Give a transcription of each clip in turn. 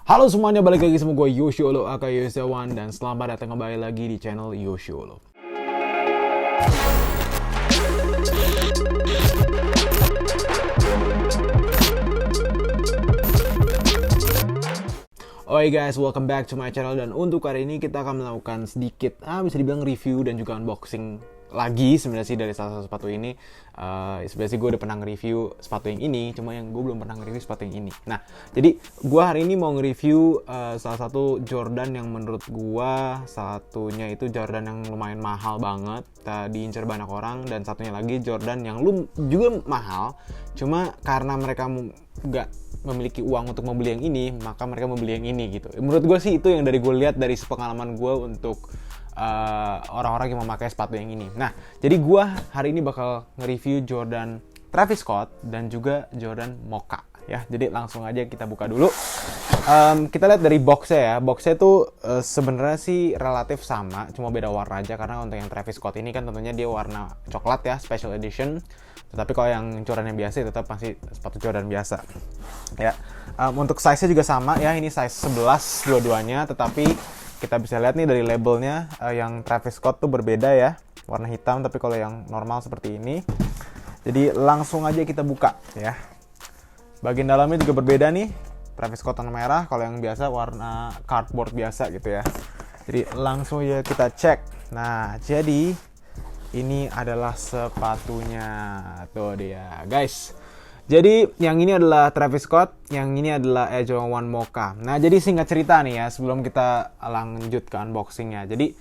Halo semuanya, balik lagi sama gue Yoshiolo aka Yosewan, dan selamat datang kembali lagi di channel Yoshiolo. Oke guys, welcome back to my channel, dan untuk hari ini kita akan melakukan sedikit bisa dibilang review dan juga unboxing lagi sebenarnya sih dari salah satu sepatu ini. Sebenarnya sih gue udah pernah nge-review sepatu yang ini, cuma yang gue belum pernah nge-review sepatu yang ini. Nah, jadi gue hari ini mau nge-review salah satu Jordan yang menurut gue satunya itu Jordan yang lumayan mahal banget, diincar banyak orang, dan satunya lagi Jordan yang juga mahal, cuma karena mereka nggak memiliki uang untuk membeli yang ini, maka mereka membeli yang ini gitu. Menurut gue sih itu yang dari gue lihat dari pengalaman gue untuk orang-orang yang memakai sepatu yang ini. Nah, jadi gue hari ini bakal nge-review Jordan Travis Scott dan juga Jordan Mocha ya. Jadi langsung aja kita buka dulu. Kita lihat dari boxnya ya. Boxnya tuh sebenarnya sih relatif sama, cuma beda warna aja, karena untuk yang Travis Scott ini kan tentunya dia warna coklat ya, special edition. Tetapi kalau yang Jordan yang biasa tetap masih sepatu Jordan biasa ya. Untuk size-nya juga sama ya, ini size 11 dua-duanya, tetapi kita bisa lihat nih dari labelnya, yang Travis Scott tuh berbeda ya, warna hitam, tapi kalau yang normal seperti ini. Jadi langsung aja kita buka ya. Bagian dalamnya juga berbeda nih, Travis Scott warna merah, kalau yang biasa warna cardboard biasa gitu ya. Jadi langsung aja kita cek. Nah, jadi ini adalah sepatunya, tuh dia guys. Jadi yang ini adalah Travis Scott, yang ini adalah Air Jordan 1 Mocha. Nah, jadi singkat cerita nih ya, sebelum kita lanjut ke unboxingnya. Jadi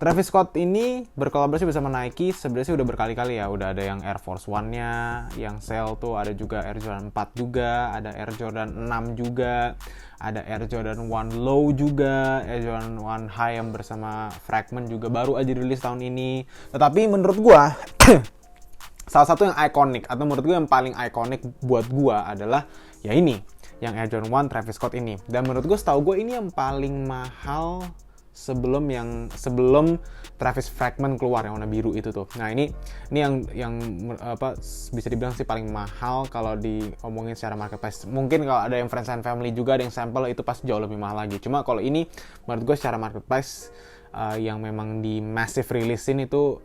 Travis Scott ini berkolaborasi bersama Nike sebenarnya sih udah berkali-kali ya. Udah ada yang Air Force One-nya, yang sale tuh, ada juga Air Jordan 4 juga, ada Air Jordan 6 juga, ada Air Jordan 1 Low juga, Air Jordan 1 High yang bersama Fragment juga baru aja rilis tahun ini. Tetapi menurut gua salah satu yang ikonik, atau menurut gue yang paling ikonik buat gue adalah ya ini, yang Air Jordan 1 Travis Scott ini. Dan menurut gue, setahu gue ini yang paling mahal sebelum Travis Fragment keluar yang warna biru itu tuh. Nah, ini yang bisa dibilang sih paling mahal kalau diomongin secara marketplace. Mungkin kalau ada yang friends and family juga, ada yang sampel, itu pasti jauh lebih mahal lagi. Cuma kalau ini menurut gue secara marketplace yang memang di massive release-in itu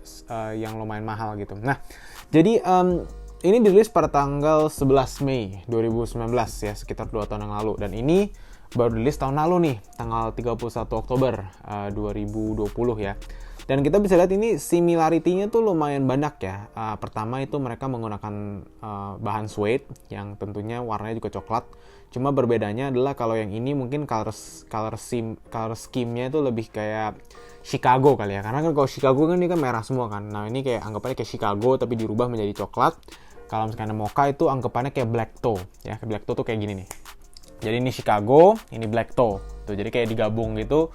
yang lumayan mahal gitu. Nah, jadi ini dirilis pada tanggal 11 Mei 2019 ya, sekitar 2 tahun yang lalu. Dan ini baru dirilis tahun lalu nih, tanggal 31 Oktober 2020 ya. Dan kita bisa lihat ini similarity-nya tuh lumayan banyak ya. Pertama itu mereka menggunakan bahan suede yang tentunya warnanya juga coklat. Cuma berbedanya adalah kalau yang ini mungkin color scheme-nya itu lebih kayak Chicago kali ya. Karena kan kalau Chicago kan ini kan merah semua kan. Nah, ini kayak anggapannya kayak Chicago tapi dirubah menjadi coklat. Kalau misalkan Mocha itu anggapannya kayak black toe ya. Black toe tuh kayak gini nih. Jadi ini Chicago, ini black toe. Tuh, jadi kayak digabung gitu.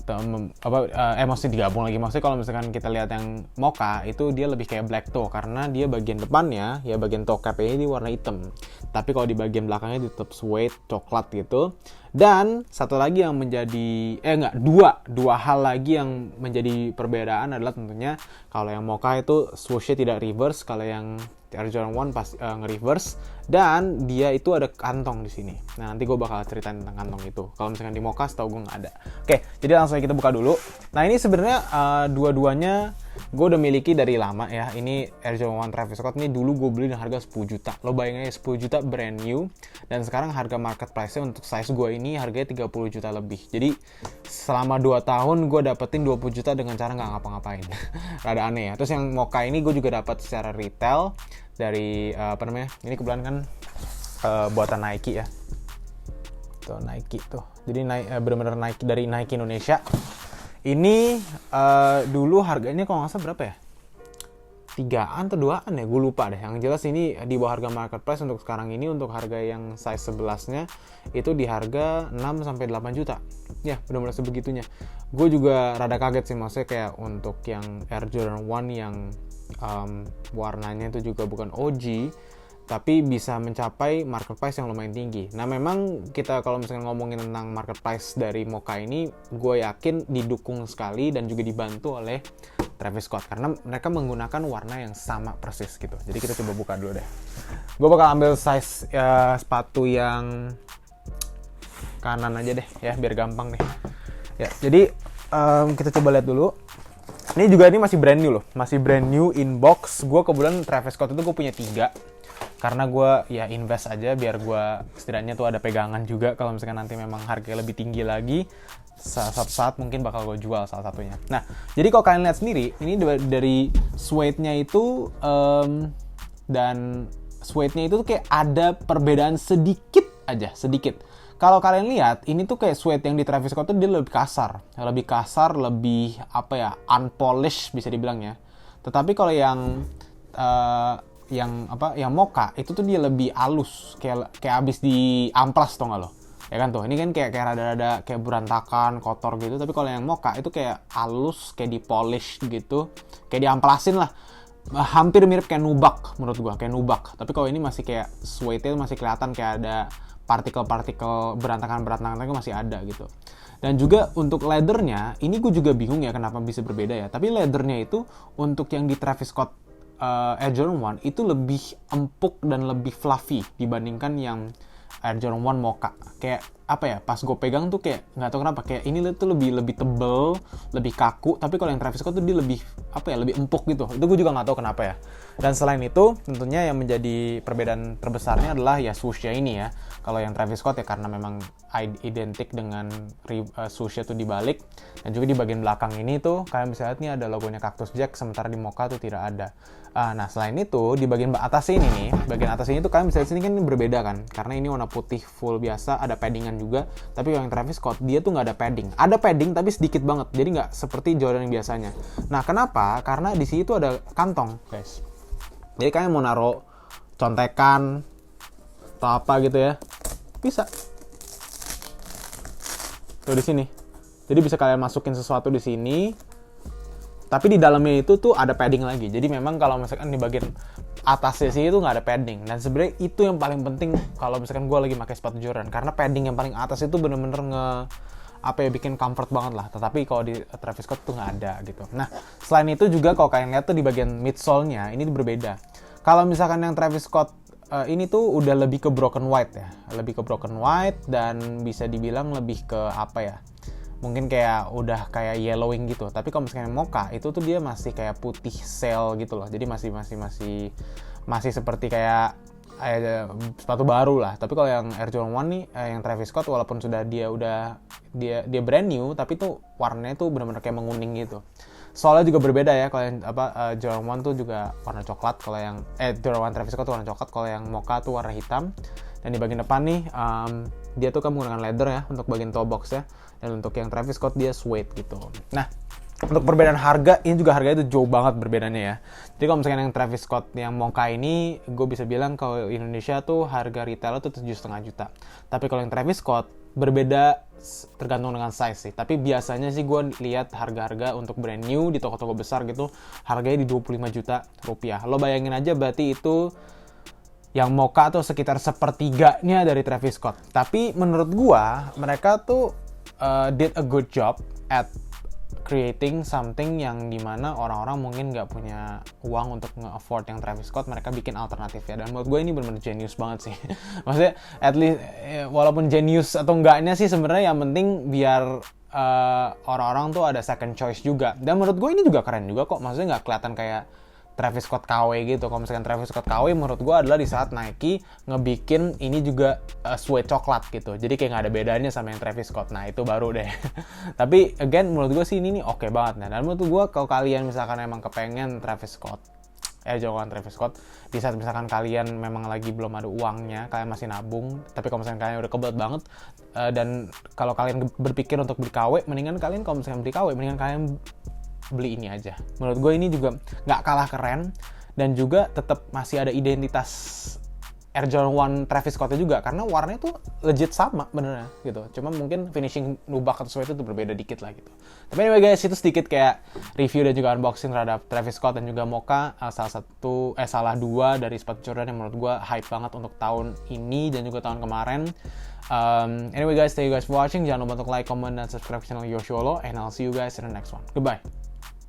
Maksudnya digabung lagi. Maksudnya kalau misalkan kita lihat yang Mocha itu dia lebih kayak black toe, karena dia bagian depannya ya, bagian toe cap-nya ini warna hitam. Tapi kalau di bagian belakangnya tetap suede coklat gitu. Dan satu lagi yang menjadi dua hal lagi yang menjadi perbedaan adalah tentunya kalau yang Mocha itu swoosh-nya tidak reverse, kalau yang Air Jordan 1 pas nge-reverse, dan dia itu ada kantong di sini. Nah, nanti gue bakal ceritain tentang kantong itu. Kalau misalkan di Mocha setahu gue nggak ada. Oke, jadi langsung aja kita buka dulu. Nah, ini sebenarnya dua-duanya gue udah miliki dari lama ya. Ini Air Jordan 1 Travis Scott ini dulu gue beli dengan harga 10 juta. Lo bayangin aja, 10 juta brand new. Dan sekarang harga market price-nya untuk size gue ini harganya 30 juta lebih. Jadi selama 2 tahun gue dapetin 20 juta dengan cara nggak ngapa-ngapain. Rada aneh ya. Terus yang Mocha ini gue juga dapat secara retail dari ini kebetulan kan buatan Nike ya. Tuh Nike tuh. Jadi benar-benar Nike, dari Nike Indonesia. Ini dulu harganya kalau nggak salah berapa ya? 3-an atau 2-an ya, gue lupa deh. Yang jelas ini di bawah harga market price untuk sekarang ini. Untuk harga yang size 11-nya itu di harga 6-8 juta. Ya, benar-benar sebegitunya. Gue juga rada kaget sih, maksudnya kayak untuk yang Air Jordan 1 yang warnanya itu juga bukan OG, tapi bisa mencapai market price yang lumayan tinggi. Nah, memang kita kalau misalnya ngomongin tentang market price dari Mocha ini, gue yakin didukung sekali dan juga dibantu oleh Travis Scott, karena mereka menggunakan warna yang sama persis gitu. Jadi kita coba buka dulu deh. Gue bakal ambil size sepatu yang kanan aja deh ya, biar gampang nih. Ya, jadi kita coba lihat dulu. Ini masih brand new loh, masih brand new in box. Gue kebetulan Travis Scott itu gue punya 3. Karena gue ya invest aja biar gue setidaknya tuh ada pegangan juga kalau misalkan nanti memang harganya lebih tinggi lagi. Suatu saat mungkin bakal gue jual salah satunya. Nah, jadi kalau kalian lihat sendiri, ini dari suede-nya itu dan suede-nya itu tuh kayak ada perbedaan sedikit aja, sedikit. Kalau kalian lihat, ini tuh kayak suede yang di Travis Scott tuh dia lebih kasar, lebih apa ya, unpolished bisa dibilang ya. Tetapi kalau yang mocha itu tuh dia lebih halus, kayak abis di amplas tau nggak lo? Ya kan tuh, ini kan kayak rada-rada kayak berantakan, kotor gitu. Tapi kalau yang mocha itu kayak halus, kayak di polish gitu, kayak diamplasin lah. Hampir mirip kayak nubak menurut gua, kayak nubak. Tapi kalau ini masih kayak suede-nya masih kelihatan kayak ada partikel-partikel berantakan itu masih ada gitu. Dan juga untuk leathernya, ini gue juga bingung ya kenapa bisa berbeda ya. Tapi leathernya itu untuk yang di Travis Scott Air Jordan 1 itu lebih empuk dan lebih fluffy dibandingkan yang Air Jordan 1 Mocha. Kayak apa ya, pas gue pegang tuh kayak nggak tahu kenapa, kayak ini tuh lebih tebel, lebih kaku. Tapi kalau yang Travis Scott tuh dia lebih lebih empuk gitu. Itu gue juga nggak tahu kenapa ya. Dan selain itu tentunya yang menjadi perbedaan terbesarnya adalah ya swoosh-nya ini ya. Kalau yang Travis Scott ya karena memang identik dengan swoosh-nya tuh dibalik. Dan juga di bagian belakang ini tuh kalian bisa lihat nih ada logonya Cactus Jack, sementara di Mocha tuh tidak ada. Nah selain itu di bagian atas ini nih, bagian atas ini tuh kalian bisa lihat sini kan berbeda kan, karena ini warna putih full biasa, ada paddingan juga. Tapi yang Travis Scott dia tuh nggak ada padding, ada padding tapi sedikit banget, jadi nggak seperti Jordan yang biasanya. Nah kenapa? Karena di sini tuh ada kantong guys, jadi kalian mau naruh contekan atau apa gitu ya, bisa tuh di sini. Jadi bisa kalian masukin sesuatu di sini. Tapi di dalamnya itu tuh ada padding lagi. Jadi memang kalau misalkan di bagian atasnya sih itu nggak ada padding. Dan sebenarnya itu yang paling penting kalau misalkan gue lagi pakai sepatu Jordan. Karena padding yang paling atas itu bener-bener bikin comfort banget lah. Tetapi kalau di Travis Scott tuh nggak ada gitu. Nah, selain itu juga kalau kalian lihat tuh di bagian midsole-nya ini berbeda. Kalau misalkan yang Travis Scott ini tuh udah lebih ke broken white ya. Lebih ke broken white dan bisa dibilang lebih ke mungkin kayak udah kayak yellowing gitu. Tapi kalau misalnya Mocha itu tuh dia masih kayak putih sail gitu loh. Jadi masih seperti kayak sepatu baru lah. Tapi kalau yang Air Jordan 1 nih, yang Travis Scott walaupun sudah dia brand new, tapi tuh warnanya tuh benar-benar kayak menguning gitu. Soalnya juga berbeda ya, kalau yang Jordan 1 tuh juga warna coklat, kalau yang Jordan 1 Travis Scott tuh warna coklat, kalau yang Mocha tuh warna hitam. Dan di bagian depan nih dia tuh kan menggunakan leather ya untuk bagian toe box ya. Dan untuk yang Travis Scott dia suede gitu. Nah, untuk perbedaan harga, ini juga harganya itu jauh banget perbedaannya ya. Jadi kalau misalkan yang Travis Scott yang Mocha ini, gue bisa bilang kalau Indonesia tuh harga retail tuh 7,5 juta. Tapi kalau yang Travis Scott berbeda tergantung dengan size sih. Tapi biasanya sih gue lihat harga-harga untuk brand new di toko-toko besar gitu, harganya di 25 juta rupiah. Lo bayangin aja berarti itu yang Mocha tuh sekitar sepertiganya dari Travis Scott. Tapi menurut gue mereka tuh did a good job at creating something yang dimana orang-orang mungkin nggak punya uang untuk nge-afford yang Travis Scott, mereka bikin alternatif ya. Dan menurut gue ini benar-benar genius banget sih. Maksudnya at least walaupun genius atau enggaknya sih sebenarnya yang penting biar orang-orang tuh ada second choice juga. Dan menurut gue ini juga keren juga kok. Maksudnya nggak kelihatan kayak Travis Scott KW gitu. Kalau misalkan Travis Scott KW menurut gue adalah di saat Nike ngebikin ini juga suede coklat gitu. Jadi kayak nggak ada bedanya sama yang Travis Scott. Nah itu baru deh. Tapi again menurut gue sih ini nih oke banget. Nah, dan menurut gue kalau kalian misalkan emang kepengen Travis Scott, jangan Travis Scott, di saat misalkan kalian memang lagi belum ada uangnya, kalian masih nabung, tapi kalau misalkan kalian udah kebelet banget, dan kalau kalian berpikir untuk beli KW, mendingan kalian kalau misalkan beli KW, mendingan kalian beli ini aja. Menurut gue ini juga nggak kalah keren dan juga tetap masih ada identitas Air Jordan 1 Travis Scott juga karena warnanya tuh legit sama benernya gitu. Cuma mungkin finishing nubak atau sesuatu itu berbeda dikit lah gitu. Tapi anyway guys, itu sedikit kayak review dan juga unboxing terhadap Travis Scott dan juga Mocha, salah dua dari sepatu Jordan yang menurut gue hype banget untuk tahun ini dan juga tahun kemarin. Anyway guys, thank you guys for watching. Jangan lupa untuk like, comment, dan subscribe channel Yosholo, and I'll see you guys in the next one. Goodbye.